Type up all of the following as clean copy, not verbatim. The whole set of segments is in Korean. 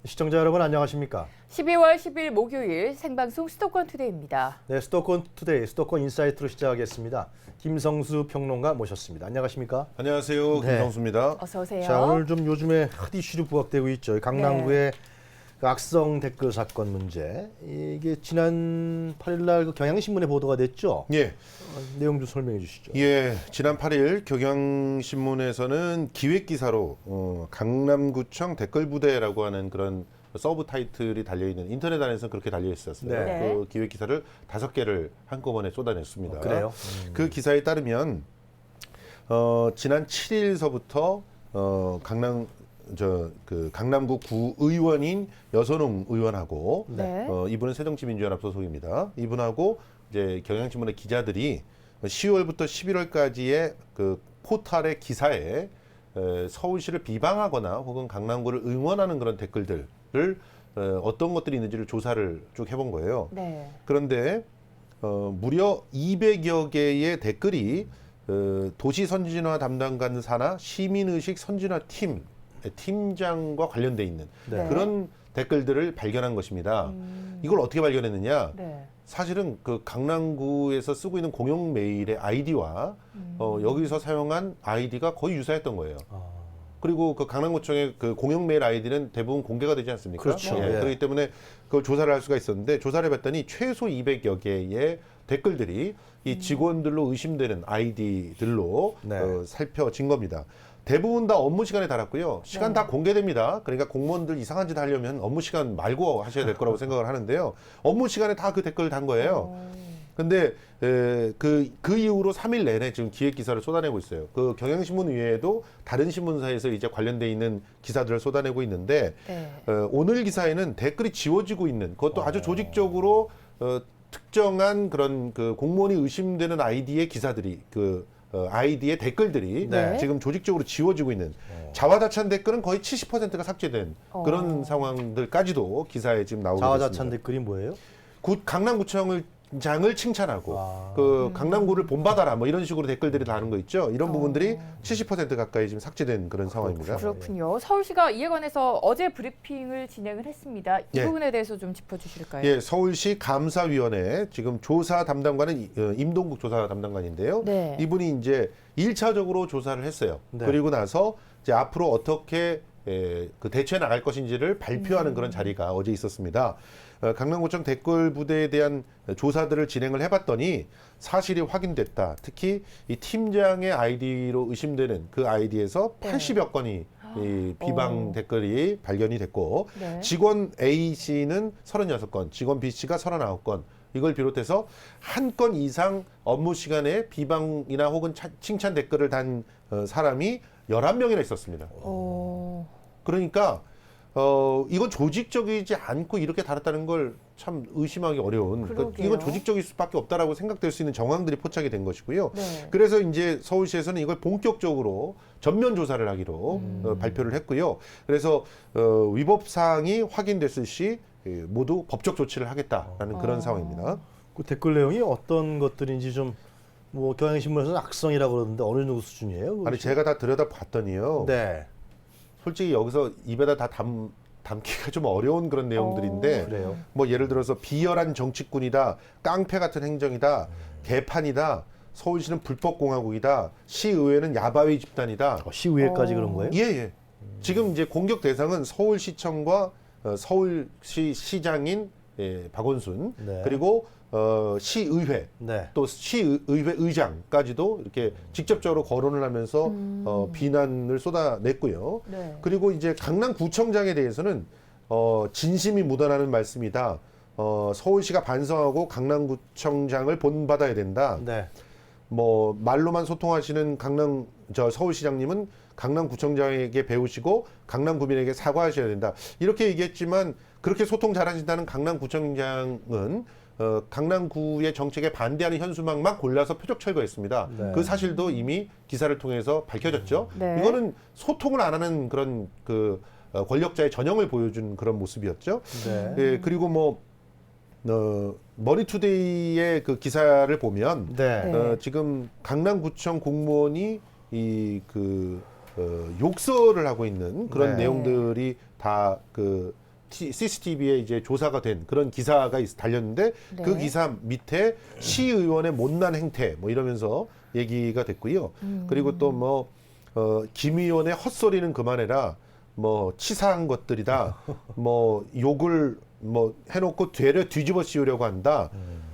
시청자 여러분 안녕하십니까? 12월 10일 목요일 생방송 수도권 투데이입니다. 네, 수도권 투데이, 수도권 인사이트로 시작하겠습니다. 김성수 평론가 모셨습니다. 안녕하십니까? 안녕하세요. 네. 김성수입니다. 어서 오세요. 자, 오늘 좀 요즘에 핫 이슈로 부각되고 있죠. 강남구의 그 악성 댓글 사건 문제. 이게 지난 8일 날 그 경향신문에 보도가 됐죠. 예. 내용 좀 설명해 주시죠. 예. 지난 8일 경향신문에서는 기획 기사로 강남구청 댓글부대라고 하는 그런 서브 타이틀이 달려있는 인터넷 안에서 그렇게 달려있었어요. 네. 그 기획 기사를 5개를 한꺼번에 쏟아냈습니다. 그래요? 그 기사에 따르면 지난 7일서부터 강남구 구의원인 여선홍 의원하고 네. 이분은 새정치민주연합 소속입니다. 이분하고 이제 경향신문의 기자들이 10월부터 11월까지의 그 포털의 기사에 서울시를 비방하거나 혹은 강남구를 응원하는 그런 댓글들을 어떤 것들이 있는지를 조사를 쭉 해본 거예요. 네. 그런데 무려 200여 개의 댓글이 도시 선진화 담당관 산하 시민의식 선진화 팀장과 관련돼 있는 네. 그런 댓글들을 발견한 것입니다. 이걸 어떻게 발견했느냐? 네. 사실은 그 강남구에서 쓰고 있는 공용 메일의 아이디와 여기서 사용한 아이디가 거의 유사했던 거예요. 그리고 그 강남구청의 그 공용 메일 아이디는 대부분 공개가 되지 않습니까? 그렇죠. 예, 예. 그렇기 때문에 그걸 조사를 할 수가 있었는데 조사를 해봤더니 최소 200여 개의 댓글들이 이 직원들로 의심되는 아이디들로 네. 살펴진 겁니다. 대부분 다 업무 시간에 달았고요. 시간 네. 다 공개됩니다. 그러니까 공무원들 이상한 짓 하려면 업무 시간 말고 하셔야 될 거라고 생각을 하는데요. 업무 시간에 다 그 댓글을 단 거예요. 근데 그 이후로 3일 내내 지금 기획 기사를 쏟아내고 있어요. 그 경향신문 외에도 다른 신문사에서 이제 관련돼 있는 기사들을 쏟아내고 있는데 네. 오늘 기사에는 댓글이 지워지고 있는 그것도 아주 조직적으로 특정한 그런 그 공무원이 의심되는 아이디의 기사들이 아이디의 댓글들이 네. 지금 조직적으로 지워지고 있는 자화자찬 댓글은 거의 70%가 삭제된 그런 상황들까지도 기사에 지금 나오고 자화자찬 있습니다. 댓글이 뭐예요? 강남구청장을 칭찬하고 아. 그 강남구를 본받아라 뭐 이런 식으로 댓글들이 다는 거 있죠. 이런 부분들이 70% 가까이 지금 삭제된 그런 상황입니다. 그렇군요. 서울시가 이에 관해서 어제 브리핑을 진행을 했습니다. 이 예. 부분에 대해서 좀 짚어주실까요? 예, 서울시 감사위원회 지금 조사 담당관은 임동국 조사 담당관인데요. 네. 이분이 이제 1차적으로 조사를 했어요. 네. 그리고 나서 이제 앞으로 어떻게 그 대처해 나갈 것인지를 발표하는 그런 자리가 어제 있었습니다. 강남구청 댓글 부대에 대한 조사들을 진행을 해봤더니 사실이 확인됐다. 특히 이 팀장의 아이디로 의심되는 그 아이디에서 네. 80여 건이 이 비방 댓글이 발견이 됐고 네. 직원 A 씨는 36건, 직원 B 씨가 39건. 이걸 비롯해서 한 건 이상 업무 시간에 비방이나 혹은 칭찬 댓글을 단 사람이 11명이나 있었습니다. 그러니까 이건 조직적이지 않고 이렇게 달았다는 걸 참 의심하기 어려운. 그러니까 그러게요. 이건 조직적일 수밖에 없다라고 생각될 수 있는 정황들이 포착이 된 것이고요. 네. 그래서 이제 서울시에서는 이걸 본격적으로 전면 조사를 하기로 발표를 했고요. 그래서 위법 사항이 확인됐을 시 모두 법적 조치를 하겠다라는 그런 상황입니다. 그 댓글 내용이 어떤 것들인지 좀 뭐 경향신문에서는 악성이라고 그러는데 어느 정도 수준이에요? 아니 제가 다 들여다 봤더니요. 네. 솔직히 여기서 입에다 다 담기가 좀 어려운 그런 내용들인데 그래요. 뭐 예를 들어서 비열한 정치꾼이다, 깡패 같은 행정이다, 개판이다, 서울시는 불법공화국이다, 시의회는 야바위 집단이다. 시의회까지 그런 거예요? 예. 지금 이제 공격 대상은 서울시청과 서울시 시장인 박원순 네. 그리고 시의회 네. 또 시의회 의장까지도 이렇게 직접적으로 거론을 하면서 비난을 쏟아냈고요. 네. 그리고 이제 강남구청장에 대해서는 진심이 묻어나는 말씀이다. 서울시가 반성하고 강남구청장을 본받아야 된다. 네. 뭐 말로만 소통하시는 서울시장님은 강남구청장에게 배우시고 강남구민에게 사과하셔야 된다. 이렇게 얘기했지만 그렇게 소통 잘하신다는 강남구청장은 강남구의 정책에 반대하는 현수막만 골라서 표적 철거했습니다. 네. 그 사실도 이미 기사를 통해서 밝혀졌죠. 네. 이거는 소통을 안 하는 그런 권력자의 전형을 보여준 그런 모습이었죠. 네. 예, 그리고 뭐 머니투데이의 그 기사를 보면 네. 지금 강남구청 공무원이 욕설을 하고 있는 그런 네. 내용들이 다 CCTV에 이제 조사가 된 그런 기사가 달렸는데 네. 그 기사 밑에 시의원의 못난 행태 뭐 이러면서 얘기가 됐고요. 그리고 또 뭐 김 의원의 헛소리는 그만해라. 뭐 치사한 것들이다. 뭐 욕을 뭐 해놓고 되려 뒤집어 씌우려고 한다.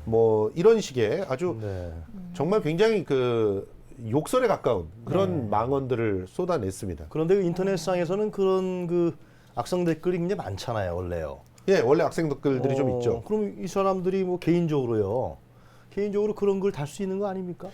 뭐 이런 식의 아주 네. 정말 굉장히 그 욕설에 가까운 그런 망언들을 쏟아냈습니다. 그런데 그 인터넷상에서는 그런 그 악성 댓글이 굉장히 많잖아요, 원래요. 예, 원래 악성 댓글들이 좀 있죠. 그럼 이 사람들이 뭐 개인적으로 그런 걸 달 수 있는 거 아닙니까?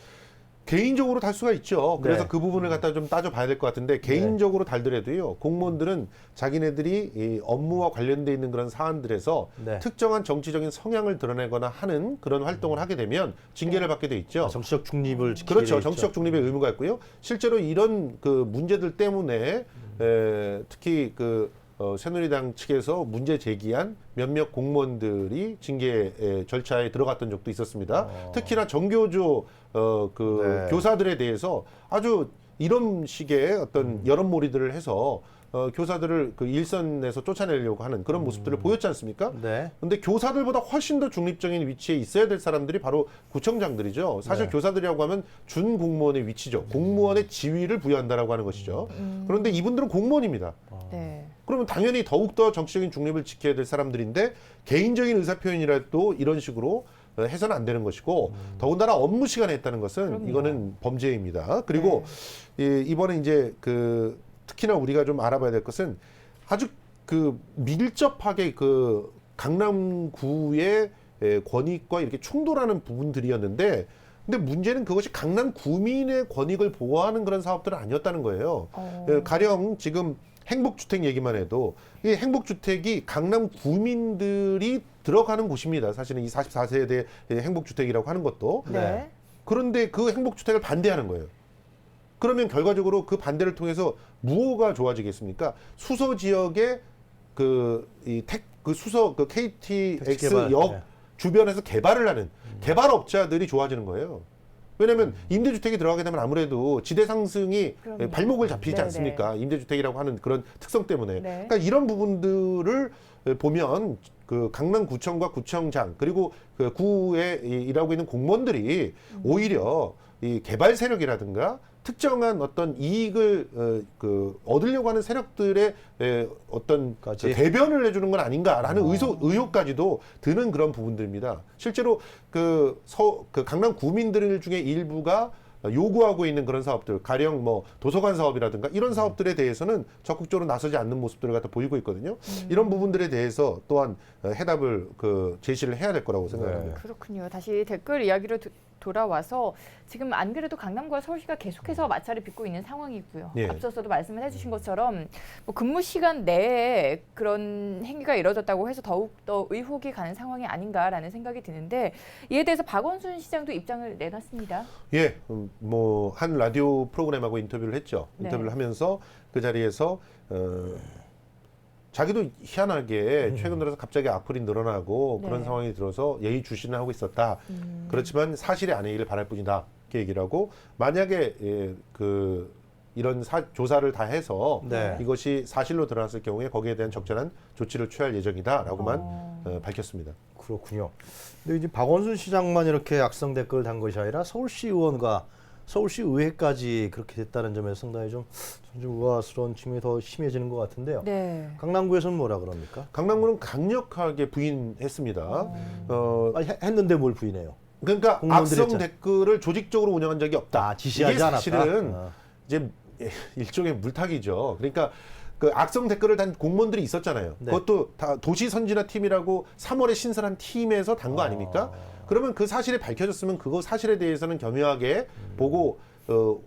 개인적으로 달 수가 있죠. 그래서 네. 그 부분을 갖다 좀 따져봐야 될 것 같은데 개인적으로 달더라도요. 공무원들은 자기네들이 이 업무와 관련돼 있는 그런 사안들에서 네. 특정한 정치적인 성향을 드러내거나 하는 그런 활동을 하게 되면 징계를 받게 돼 있죠. 정치적 중립을 지키게 그렇죠. 돼 정치적 있죠. 중립의 의무가 있고요. 실제로 이런 그 문제들 때문에 특히 그 새누리당 측에서 문제 제기한 몇몇 공무원들이 징계 절차에 들어갔던 적도 있었습니다. 특히나 정교조 네. 교사들에 대해서 아주 이런 식의 어떤 여론몰이들을 해서 교사들을 그 일선에서 쫓아내려고 하는 그런 모습들을 보였지 않습니까? 네. 근데 교사들보다 훨씬 더 중립적인 위치에 있어야 될 사람들이 바로 구청장들이죠. 사실 네. 교사들이라고 하면 준 공무원의 위치죠. 공무원의 지위를 부여한다라고 하는 것이죠. 그런데 이분들은 공무원입니다. 네. 그러면 당연히 더욱더 정치적인 중립을 지켜야 될 사람들인데 개인적인 의사표현이라도 이런 식으로 해서는 안 되는 것이고 더군다나 업무 시간에 했다는 것은 그럼요. 이거는 범죄입니다. 그리고 이번에 이제 그 특히나 우리가 좀 알아봐야 될 것은 아주 그 밀접하게 그 강남구의 권익과 이렇게 충돌하는 부분들이었는데 근데 문제는 그것이 강남 구민의 권익을 보호하는 그런 사업들은 아니었다는 거예요. 가령 지금 행복주택 얘기만 해도 이 행복주택이 강남 구민들이 들어가는 곳입니다. 사실은 이 44세대 행복주택이라고 하는 것도. 네. 그런데 그 행복주택을 반대하는 거예요. 그러면 결과적으로 그 반대를 통해서 무엇가 좋아지겠습니까? 수서 지역에 그 수서 그 KTX 택지 개발, 역 네. 주변에서 개발을 하는 개발업자들이 좋아지는 거예요. 왜냐하면 임대주택이 들어가게 되면 아무래도 지대 상승이 그럼요. 발목을 잡히지 네네. 않습니까? 임대주택이라고 하는 그런 특성 때문에. 네. 그러니까 이런 부분들을 보면 그 강남구청과 구청장 그리고 그 구에 일하고 있는 공무원들이 오히려 이 개발 세력이라든가 특정한 어떤 이익을 얻으려고 하는 세력들의 어떤 까지. 대변을 해주는 건 아닌가라는 의혹까지도 드는 그런 부분들입니다. 실제로 그 강남 구민들 중에 일부가 요구하고 있는 그런 사업들, 가령 뭐 도서관 사업이라든가 이런 사업들에 대해서는 적극적으로 나서지 않는 모습들을 갖다 보이고 있거든요. 이런 부분들에 대해서 또한 해답을 제시를 해야 될 거라고 생각합니다. 그렇군요. 다시 댓글 이야기로 돌아와서 지금 안 그래도 강남과 서울시가 계속해서 마찰을 빚고 있는 상황이고요. 예. 앞서서도 말씀을 해주신 것처럼 뭐 근무 시간 내에 그런 행위가 이뤄졌다고 해서 더욱더 의혹이 가는 상황이 아닌가라는 생각이 드는데 이에 대해서 박원순 시장도 입장을 내놨습니다. 예, 뭐 한 라디오 프로그램하고 인터뷰를 했죠. 네. 인터뷰를 하면서 그 자리에서 자기도 희한하게 최근 들어서 갑자기 악플이 늘어나고 그런 네. 상황이 들어서 예의주시는 하고 있었다. 그렇지만 사실이 아니기를 바랄 뿐이다. 이렇게 얘기를 하고 만약에 이런 조사를 다 해서 네. 이것이 사실로 드러났을 경우에 거기에 대한 적절한 조치를 취할 예정이다라고만 밝혔습니다. 그렇군요. 근데 이제 박원순 시장만 이렇게 악성 댓글을 단 것이 아니라 서울시 의원과 서울시 의회까지 그렇게 됐다는 점에서 상당히 좀 우아스러운 측면이 더 심해지는 것 같은데요. 네. 강남구에서는 뭐라 그럽니까? 강남구는 강력하게 부인했습니다. 했는데 뭘 부인해요? 그러니까 공무원들이 악성 했잖아. 댓글을 조직적으로 운영한 적이 없다. 지시하지 이게 않았다. 사실은 이제 일종의 물타기죠. 그러니까 그 악성 댓글을 단 공무원들이 있었잖아요. 네. 그것도 다 도시선진화팀이라고 3월에 신설한 팀에서 단 거 아닙니까? 그러면 그 사실이 밝혀졌으면 그거 사실에 대해서는 겸허하게 보고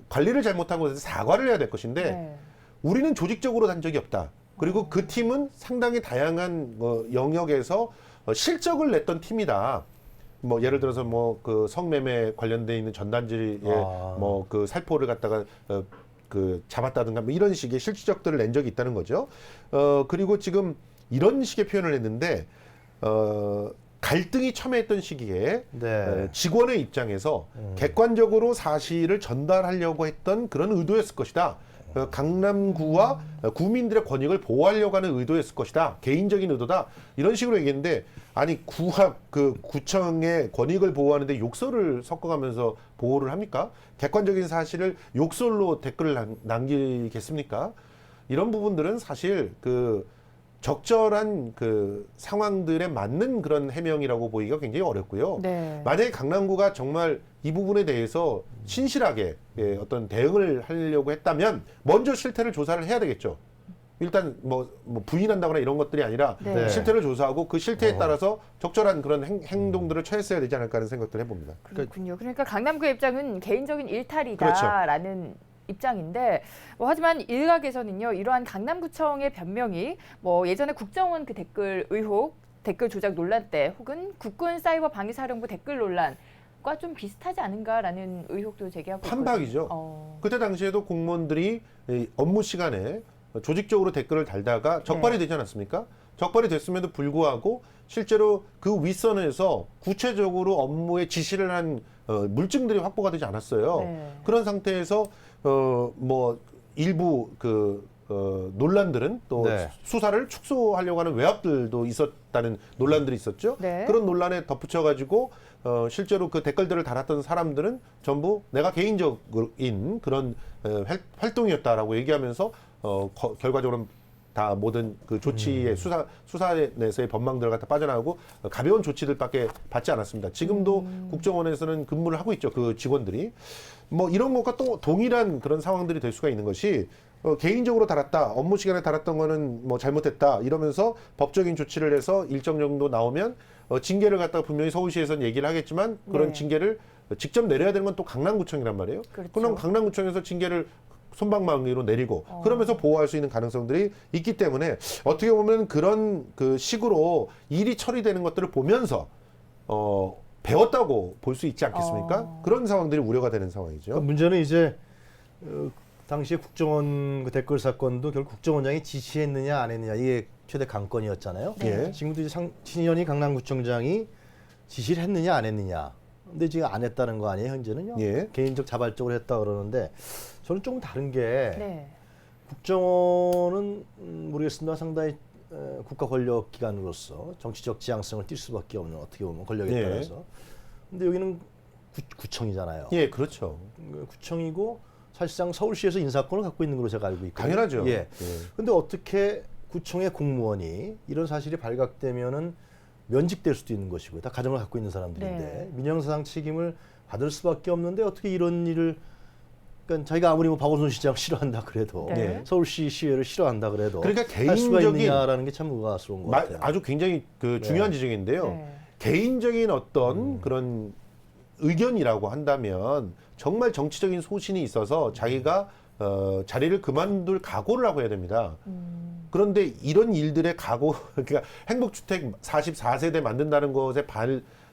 관리를 잘못한 것에 사과를 해야 될 것인데 네. 우리는 조직적으로 단 적이 없다. 그리고 그 팀은 상당히 다양한 영역에서 실적을 냈던 팀이다. 뭐 예를 들어서 뭐 그 성매매 관련돼 있는 전단지에 뭐 그 살포를 갖다가 그 잡았다든가 뭐 이런 식의 실질적들을 낸 적이 있다는 거죠. 그리고 지금 이런 식의 표현을 했는데 갈등이 첨예했던 시기에 네. 직원의 입장에서 객관적으로 사실을 전달하려고 했던 그런 의도였을 것이다. 강남구와 구민들의 권익을 보호하려고 하는 의도였을 것이다. 개인적인 의도다. 이런 식으로 얘기했는데 아니 구와 그 구청의 권익을 보호하는데 욕설을 섞어가면서 보호를 합니까? 객관적인 사실을 욕설로 댓글을 남기겠습니까? 이런 부분들은 사실 그 적절한 그 상황들에 맞는 그런 해명이라고 보기가 굉장히 어렵고요. 네. 만약에 강남구가 정말 이 부분에 대해서 신실하게 어떤 대응을 하려고 했다면 먼저 실태를 조사를 해야 되겠죠. 일단 뭐 부인한다거나 이런 것들이 아니라 네. 실태를 조사하고 그 실태에 따라서 적절한 그런 행동들을 취했어야 되지 않을까 하는 생각들을 해봅니다. 그렇군요. 그러니까 강남구의 입장은 개인적인 일탈이다라는 입장인데 하지만 일각에서는요 이러한 강남구청의 변명이 예전에 국정원 그 댓글 의혹, 댓글 조작 논란 때 혹은 국군 사이버 방위사령부 댓글 논란과 좀 비슷하지 않은가라는 의혹도 제기하고 있거든요. 판박이죠. 그때 당시에도 공무원들이 업무 시간에 조직적으로 댓글을 달다가 적발이 되지 않았습니까? 적발이 됐음에도 불구하고 실제로 그 윗선에서 구체적으로 업무에 지시를 한 물증들이 확보가 되지 않았어요. 네. 그런 상태에서 일부 논란들은 또 네. 수사를 축소하려고 하는 외압들도 있었다는 논란들이 있었죠. 네. 그런 논란에 덧붙여가지고 실제로 그 댓글들을 달았던 사람들은 전부 내가 개인적인 그런 활동이었다라고 얘기하면서 결과적으로는 다 모든 그 조치의 수사에 내서의 법망들 갖다 빠져나오고 가벼운 조치들밖에 받지 않았습니다. 지금도 국정원에서는 근무를 하고 있죠. 그 직원들이. 이런 것과 또 동일한 그런 상황들이 될 수가 있는 것이 개인적으로 달았다. 업무 시간에 달았던 거는 잘못했다. 이러면서 법적인 조치를 해서 일정 정도 나오면 징계를 갖다가 분명히 서울시에서는 얘기를 하겠지만 그런 네. 징계를 직접 내려야 되는 건 또 강남구청이란 말이에요. 그렇죠. 그럼 강남구청에서 징계를 손방망이로 내리고 그러면서 보호할 수 있는 가능성들이 있기 때문에 어떻게 보면 그런 그 식으로 일이 처리되는 것들을 보면서 배웠다고 볼 수 있지 않겠습니까? 그런 상황들이 우려가 되는 상황이죠. 그 문제는 이제 당시에 국정원 그 댓글 사건도 결국 국정원장이 지시했느냐 안 했느냐 이게 최대 관건이었잖아요. 네. 지금도 이제 신현희 강남구청장이 지시를 했느냐 안 했느냐. 근데 지금 안 했다는 거 아니에요 현재는요? 예. 개인적 자발적으로 했다 그러는데 저는 조금 다른 게 네. 국정원은 모르겠습니다. 상당히 국가 권력 기관으로서 정치적 지향성을 띌 수밖에 없는 어떻게 보면 권력에 예. 따라서. 근데 여기는 구청이잖아요. 예, 그렇죠. 구청이고 사실상 서울시에서 인사권을 갖고 있는 걸로 제가 알고 있거든요. 당연하죠. 예. 근데 어떻게 구청의 공무원이 이런 사실이 발각되면은 면직될 수도 있는 것이고요. 다 가정을 갖고 있는 사람들인데 네. 민영사상 책임을 받을 수밖에 없는데 어떻게 이런 일을 그러니까 자기가 아무리 박원순 시장 싫어한다 그래도 네. 서울시 시의를 싫어한다 그래도 그러니까 할 수가 개인적인 있느냐라는 게 참 의아스러운 것 같아요. 아주 굉장히 그 중요한 지적인데요. 네. 개인적인 어떤 그런 의견이라고 한다면 정말 정치적인 소신이 있어서 자기가 자리를 그만둘 각오를 하고 해야 됩니다. 그런데 이런 일들의 각오, 그러니까 행복주택 44세대 만든다는 것에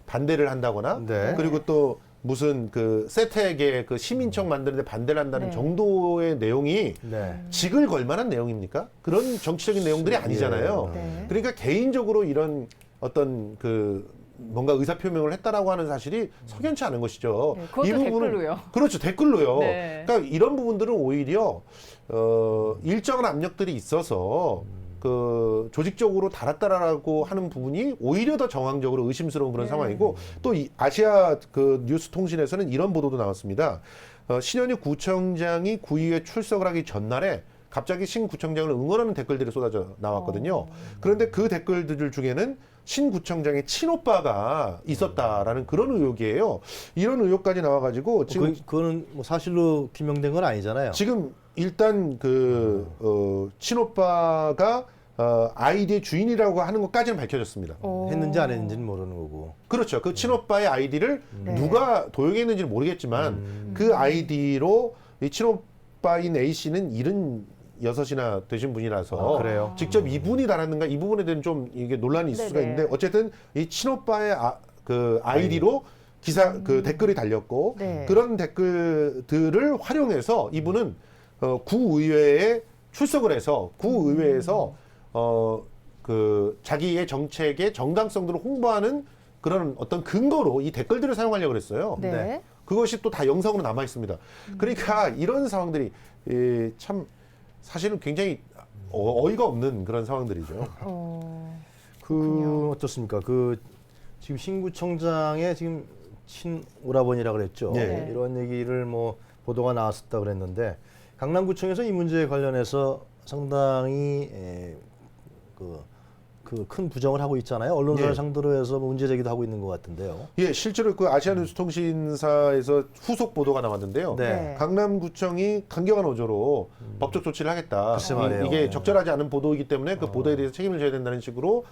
반대를 한다거나 네. 그리고 또 무슨 그 세택의 그 시민청 만드는데 반대를 한다는 네. 정도의 내용이 네. 직을 걸 만한 내용입니까? 그런 정치적인 내용들이 아니잖아요. 네. 그러니까 개인적으로 이런 어떤 그 뭔가 의사 표명을 했다라고 하는 사실이 석연치 않은 것이죠. 네, 그것도 댓글로요. 그렇죠, 댓글로요. 네. 그러니까 이런 부분들은 오히려 일정한 압력들이 있어서 그 조직적으로 달았다라고 하는 부분이 오히려 더 정황적으로 의심스러운 그런 네. 상황이고 또 이 아시아 그 뉴스 통신에서는 이런 보도도 나왔습니다. 신현희 구청장이 구의회 출석을 하기 전날에 갑자기 신 구청장을 응원하는 댓글들이 쏟아져 나왔거든요. 그런데 그 댓글들 중에는 신 구청장의 친오빠가 있었다라는 그런 의혹이에요. 이런 의혹까지 나와가지고 지금 그거는 뭐 사실로 규명된 건 아니잖아요. 지금 일단 그 친오빠가 아이디의 주인이라고 하는 것까지는 밝혀졌습니다. 했는지 안 했는지는 모르는 거고. 그렇죠. 그 친오빠의 아이디를 네. 누가 도용했는지는 모르겠지만 그 아이디로 이 친오빠인 A 씨는 76이나 되신 분이라서 아, 그래요? 직접 이분이 달았는가 이 부분에 대한 좀 이게 논란이 있을 수가 네네. 있는데 어쨌든 이 친오빠의 그 아이디로 그 댓글이 달렸고 네. 그런 댓글들을 활용해서 이분은 구의회에 출석을 해서 구의회에서 그 자기의 정책의 정당성들을 홍보하는 그런 어떤 근거로 이 댓글들을 사용하려고 그랬어요. 네. 네. 그것이 또 다 영상으로 남아 있습니다. 그러니까 이런 상황들이 참 사실은 굉장히 어이가 없는 그런 상황들이죠. 그 어떻습니까? 그 지금 신구청장의 지금 친오라버니라 그랬죠. 네. 이런 얘기를 뭐 보도가 나왔었다 그랬는데 강남구청에서 이 문제에 관련해서 상당히 그 큰 부정을 하고 있잖아요. 언론사를 네. 상대로 해서 문제 제기도 하고 있는 것 같은데요. 예, 실제로 그 아시아뉴스통신사에서 후속 보도가 나왔는데요. 네. 강남구청이 강경한 어조로 법적 조치를 하겠다. 글쎄 말이에요. 이게 네. 적절하지 않은 보도이기 때문에 그 보도에 대해서 책임을 져야 된다는 식으로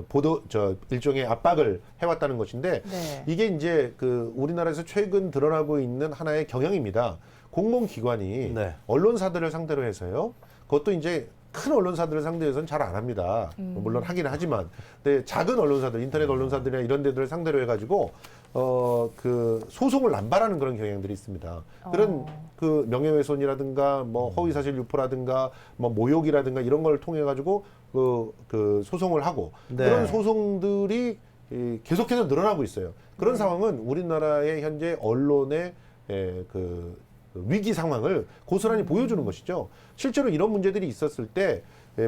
보도 일종의 압박을 해왔다는 것인데 네. 이게 이제 그 우리나라에서 최근 드러나고 있는 하나의 경향입니다. 공공기관이 네. 언론사들을 상대로 해서요. 그것도 이제 큰 언론사들을 상대해서는 잘 안 합니다. 물론 하기는 하지만, 근데 작은 언론사들, 인터넷 언론사들이나 이런 데들을 상대로 해가지고 그 소송을 남발하는 그런 경향들이 있습니다. 그런 그 명예훼손이라든가 뭐 허위사실 유포라든가 뭐 모욕이라든가 이런 걸 통해 가지고 그 소송을 하고 네. 그런 소송들이 계속해서 늘어나고 있어요. 그런 상황은 우리나라의 현재 언론의 그 위기 상황을 고스란히 보여주는 것이죠. 실제로 이런 문제들이 있었을 때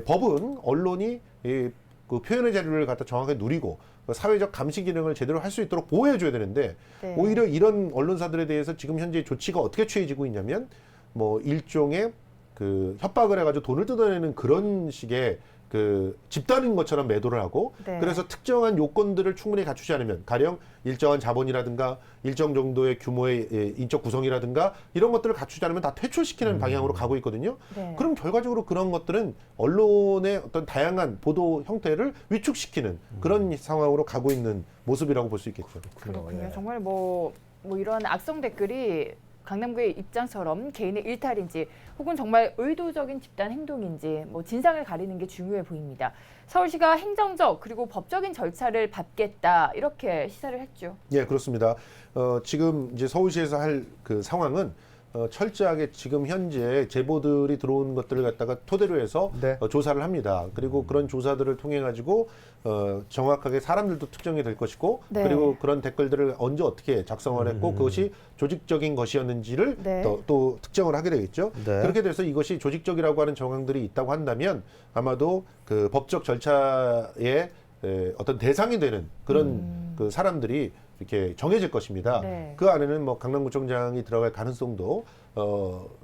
법은 언론이 그 표현의 자유를 갖다 정확하게 누리고 사회적 감시 기능을 제대로 할 수 있도록 보호해줘야 되는데 네. 오히려 이런 언론사들에 대해서 지금 현재 조치가 어떻게 취해지고 있냐면 뭐 일종의 그 협박을 해가지고 돈을 뜯어내는 그런 식의 그 집단인 것처럼 매도를 하고 네. 그래서 특정한 요건들을 충분히 갖추지 않으면 가령 일정한 자본이라든가 일정 정도의 규모의 인적 구성이라든가 이런 것들을 갖추지 않으면 다 퇴출시키는 방향으로 가고 있거든요. 네. 그럼 결과적으로 그런 것들은 언론의 어떤 다양한 보도 형태를 위축시키는 그런 상황으로 가고 있는 모습이라고 볼 수 있겠죠. 그렇군요. 예. 정말 뭐 이런 악성 댓글이 강남구의 입장처럼 개인의 일탈인지 혹은 정말 의도적인 집단 행동인지 뭐 진상을 가리는 게 중요해 보입니다. 서울시가 행정적 그리고 법적인 절차를 밟겠다 이렇게 시사를 했죠. 예, 그렇습니다. 지금 이제 서울시에서 할 그 상황은 철저하게 지금 현재 제보들이 들어온 것들을 갖다가 토대로 해서 네. 조사를 합니다. 그리고 그런 조사들을 통해 가지고 정확하게 사람들도 특정이 될 것이고 네. 그리고 그런 댓글들을 언제 어떻게 작성을 했고 그것이 조직적인 것이었는지를 네. 또 특정을 하게 되겠죠. 네. 그렇게 돼서 이것이 조직적이라고 하는 정황들이 있다고 한다면 아마도 그 법적 절차의 어떤 대상이 되는 그런 그 사람들이 이렇게 정해질 것입니다. 네. 그 안에는 뭐 강남구청장이 들어갈 가능성도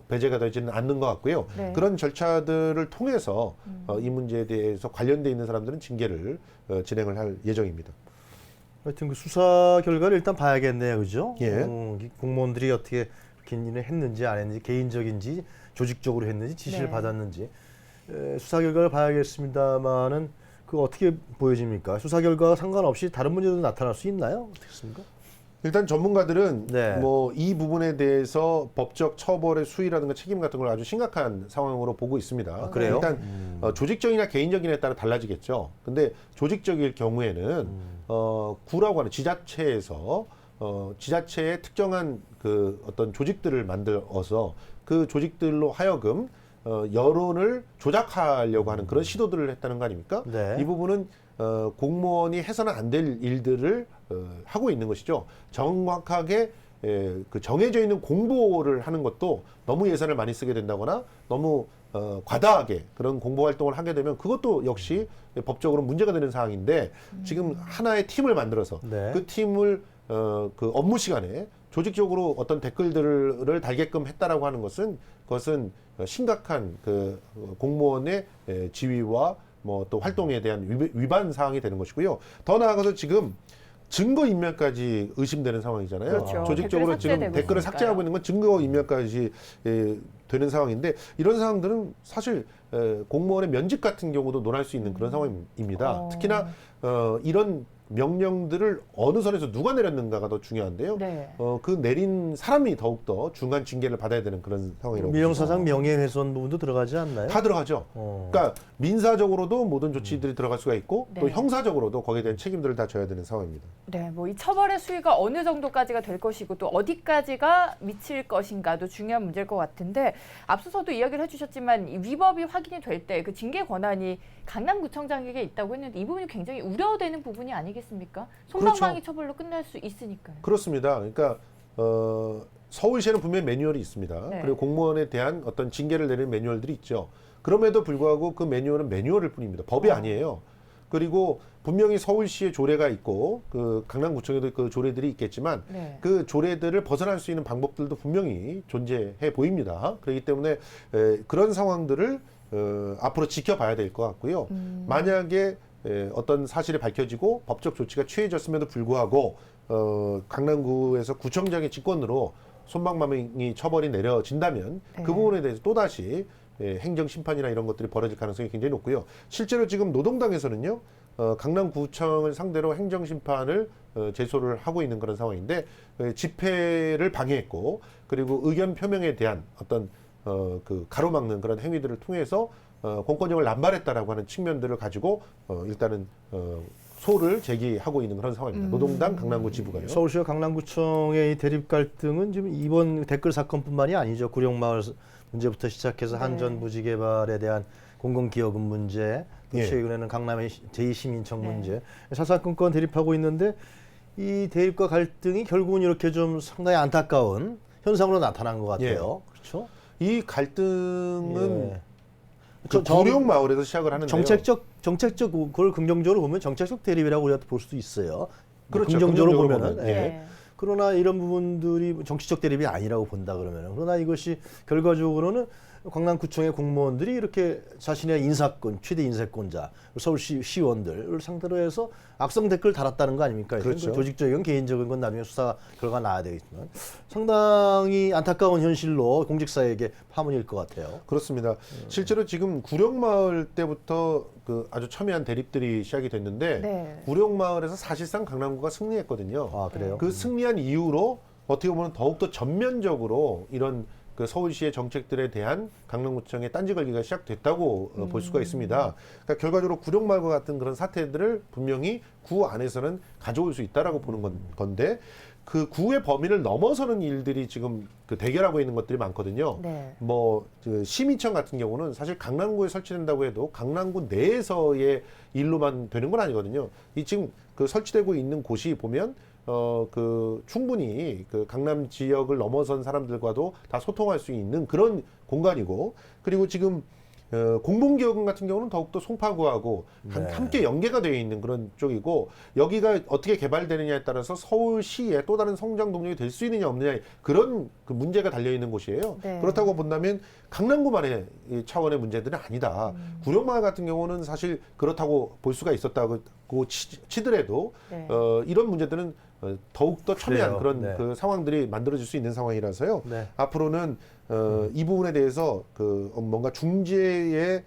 배제가 되지는 않는 것 같고요. 네. 그런 절차들을 통해서 이 문제에 대해서 관련돼 있는 사람들은 징계를 진행을 할 예정입니다. 하여튼 그 수사 결과를 일단 봐야겠네요, 그죠? 예. 이 공무원들이 어떻게 이렇게 일을 했는지 안 했는지, 개인적인지 조직적으로 했는지 지시를 네. 받았는지 수사 결과를 봐야겠습니다만은 그 어떻게 보여집니까? 수사 결과가 상관없이 다른 문제도 나타날 수 있나요? 어떻습니까? 일단 전문가들은 네. 뭐 이 부분에 대해서 법적 처벌의 수위라든가 책임 같은 걸 아주 심각한 상황으로 보고 있습니다. 그래요? 일단 조직적이나 개인적인에 따라 달라지겠죠. 근데 조직적일 경우에는 구라고 하는 지자체에서 지자체의 특정한 그 어떤 조직들을 만들어서 그 조직들로 하여금 여론을 조작하려고 하는 그런 시도들을 했다는 거 아닙니까? 네. 이 부분은 공무원이 해서는 안 될 일들을 하고 있는 것이죠. 정확하게 그 정해져 있는 공보를 하는 것도 너무 예산을 많이 쓰게 된다거나 너무 과다하게 그런 공보 활동을 하게 되면 그것도 역시 법적으로 문제가 되는 사항인데 지금 하나의 팀을 만들어서 네. 그 팀을 그 업무 시간에 조직적으로 어떤 댓글들을 달게끔 했다라고 하는 것은 그것은 심각한 그 공무원의 지위와 뭐 또 활동에 대한 위반 사항이 되는 것이고요. 더 나아가서 지금 증거 인멸까지 의심되는 상황이잖아요. 그렇죠. 조직적으로 댓글이 지금 삭제되고 댓글을 있으니까요. 삭제하고 있는 건 증거 인멸까지 되는 상황인데 이런 상황들은 사실 공무원의 면직 같은 경우도 논할 수 있는 그런 상황입니다. 특히나 이런 명령들을 어느 선에서 누가 내렸는가가 더 중요한데요. 네. 그 내린 사람이 더욱더 중간 징계를 받아야 되는 그런 상황이라고 민영사상 명예훼손 부분도 들어가지 않나요? 다 들어가죠. 그러니까 민사적으로도 모든 조치들이 들어갈 수가 있고 또 네. 형사적으로도 거기에 대한 책임들을 다 져야 되는 상황입니다. 네, 뭐 이 처벌의 수위가 어느 정도까지가 될 것이고 또 어디까지가 미칠 것인가도 중요한 문제일 것 같은데 앞서서도 이야기를 해주셨지만 이 위법이 확인이 될 때 그 징계 권한이 강남구청장에게 있다고 했는데 이 부분이 굉장히 우려되는 부분이 아니겠습니까? 아니겠습니까? 솜방망이 처벌로 끝날 수 있으니까요. 그렇습니다. 그러니까 서울시에는 분명히 매뉴얼이 있습니다. 네. 그리고 공무원에 대한 어떤 징계를 내리는 매뉴얼들이 있죠. 그럼에도 불구하고 그 매뉴얼은 매뉴얼일 뿐입니다. 법이 아니에요. 그리고 분명히 서울시에 조례가 있고 그 강남구청에도 그 조례들이 있겠지만 네. 그 조례들을 벗어날 수 있는 방법들도 분명히 존재해 보입니다. 그렇기 때문에 그런 상황들을 앞으로 지켜봐야 될 것 같고요. 만약에 어떤 사실이 밝혀지고 법적 조치가 취해졌음에도 불구하고 강남구에서 구청장의 직권으로 손방망이 처벌이 내려진다면 네. 그 부분에 대해서 또다시 행정 심판이나 이런 것들이 벌어질 가능성이 굉장히 높고요. 실제로 지금 노동당에서는요, 강남구청을 상대로 행정 심판을 제소를 하고 있는 그런 상황인데 집회를 방해했고 그리고 의견 표명에 대한 어떤 그 가로막는 그런 행위들을 통해서 공권력을 남발했다라고 하는 측면들을 가지고 일단은 소를 제기하고 있는 그런 상황입니다. 노동당 강남구 지부가요. 서울시와 강남구청의 이 대립 갈등은 지금 이번 댓글 사건뿐만이 아니죠. 구룡마을 문제부터 시작해서 네. 한전부지개발에 대한 공공기여금 문제, 또 예. 최근에는 강남의 제2시민청 네. 문제, 사사건건 대립하고 있는데 이 대립과 갈등이 결국은 이렇게 좀 상당히 안타까운 현상으로 나타난 것 같아요. 그렇죠? 이 갈등은 예. 그 구룡마을에서 시작을 하는데요. 정책적 그걸 긍정적으로 보면 정책적 대립이라고 우리가 볼 수도 있어요. 그렇죠. 긍정적으로 긍정적으로 보면은. 보면. 예. 네. 그러나 이런 부분들이 정치적 대립이 아니라고 본다 그러면은, 그러나 이것이 결과적으로는 강남구청의 공무원들이 이렇게 자신의 인사권, 최대 인사권자, 서울시 시의원들을 상대로 해서 악성 댓글 달았다는 거 아닙니까? 그렇죠. 조직적인 개인적인 건 나중에 수사 결과 나야 되겠지만 상당히 안타까운 현실로 공직사에게 파문일 것 같아요. 그렇습니다. 실제로 지금 구룡마을 때부터 그 아주 첨예한 대립들이 시작이 됐는데 네. 구룡마을에서 사실상 강남구가 승리했거든요. 아, 그래요? 그 승리한 이후로 어떻게 보면 더욱더 전면적으로 이런 그 서울시의 정책들에 대한 강남구청의 딴지 걸기가 시작됐다고 볼 수가 있습니다. 그러니까 결과적으로 구룡마을과 같은 그런 사태들을 분명히 구 안에서는 가져올 수 있다라고 보는 건데 그 구의 범위를 넘어서는 일들이 지금 그 대결하고 있는 것들이 많거든요. 네. 그 시민청 같은 경우는 사실 강남구에 설치된다고 해도 강남구 내에서의 일로만 되는 건 아니거든요. 이 지금 그 설치되고 있는 곳이 보면 그 충분히 그 강남 지역을 넘어선 사람들과도 다 소통할 수 있는 그런 공간이고, 그리고 지금 공공기여금 같은 경우는 더욱더 송파구하고 네. 함께 연계가 되어 있는 그런 쪽이고, 여기가 어떻게 개발되느냐에 따라서 서울시의 또 다른 성장 동력이 될 수 있느냐 없느냐 그런 그 문제가 달려 있는 곳이에요. 네. 그렇다고 본다면 강남구만의 이 차원의 문제들은 아니다. 구룡마을 같은 경우는 사실 그렇다고 볼 수가 있었다고 치더라도 네. 이런 문제들은 더욱더 첨예한 그래요. 그런 네. 그 상황들이 만들어질 수 있는 상황이라서요. 네. 앞으로는 이 부분에 대해서 그 뭔가 중재의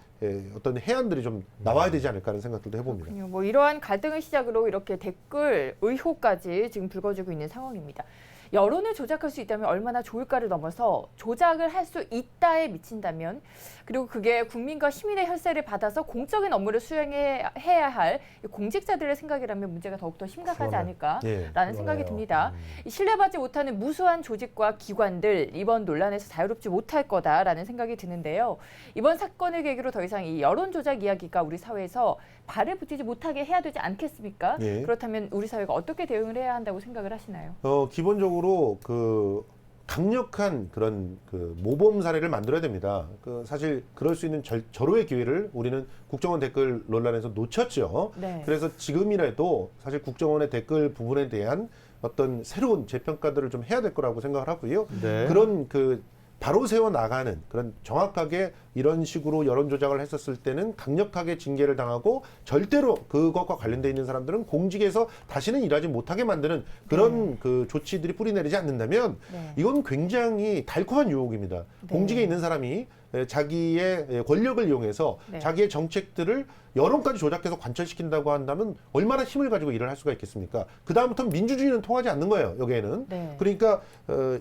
어떤 해안들이 좀 나와야 되지 않을까 하는 생각들도 해봅니다. 그렇군요. 뭐 이러한 갈등을 시작으로 이렇게 댓글 의혹까지 지금 불거지고 있는 상황입니다. 여론을 조작할 수 있다면 얼마나 좋을까를 넘어서 조작을 할 수 있다에 미친다면, 그리고 그게 국민과 시민의 혈세를 받아서 공적인 업무를 수행해야 할 공직자들의 생각이라면 문제가 더욱더 심각하지 그러네. 않을까라는 생각이 그러네요. 듭니다. 이 신뢰받지 못하는 무수한 조직과 기관들, 이번 논란에서 자유롭지 못할 거다라는 생각이 드는데요. 이번 사건을 계기로 더 이상 이 여론 조작 이야기가 우리 사회에서 발을 붙이지 못하게 해야 되지 않겠습니까? 예. 그렇다면 우리 사회가 어떻게 대응을 해야 한다고 생각을 하시나요? 기본적으로 그 강력한 그런 그 모범 사례를 만들어야 됩니다. 그 사실 그럴 수 있는 절호의 기회를 우리는 국정원 댓글 논란에서 놓쳤죠. 네. 그래서 지금이라도 사실 국정원의 댓글 부분에 대한 어떤 새로운 재평가들을 좀 해야 될 거라고 생각을 하고요. 네. 그런 그 바로 세워 나가는 그런 정확하게 이런 식으로 여론 조작을 했었을 때는 강력하게 징계를 당하고 절대로 그것과 관련돼 있는 사람들은 공직에서 다시는 일하지 못하게 만드는 그런 그 조치들이 뿌리내리지 않는다면 네. 이건 굉장히 달콤한 유혹입니다. 공직에 있는 사람이 자기의 권력을 이용해서 네. 자기의 정책들을 여론까지 조작해서 관철시킨다고 한다면 얼마나 힘을 가지고 일을 할 수가 있겠습니까? 그 다음부터는 민주주의는 통하지 않는 거예요. 여기에는. 네. 그러니까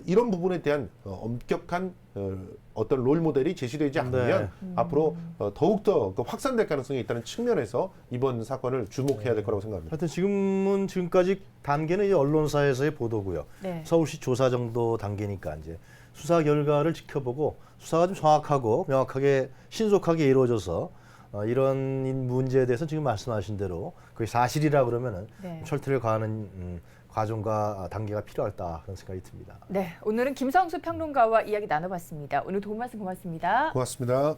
이런 부분에 대한 엄격한 어떤 롤 모델이 제시되지 않으면 앞으로 더욱더 그 확산될 가능성이 있다는 측면에서 이번 사건을 주목해야 될 거라고 생각합니다. 하여튼 지금까지 단계는 이제 언론사에서의 보도고요. 네. 서울시 조사 정도 단계니까 이제 수사 결과를 지켜보고 수사가 좀 정확하고 명확하게 신속하게 이루어져서 이런 문제에 대해서 지금 말씀하신 대로 그게 사실이라 그러면은 네. 철퇴를 가하는 과정과 단계가 필요하다 그런 생각이 듭니다. 네, 오늘은 김성수 평론가와 이야기 나눠봤습니다. 오늘 도움 말씀 고맙습니다. 고맙습니다.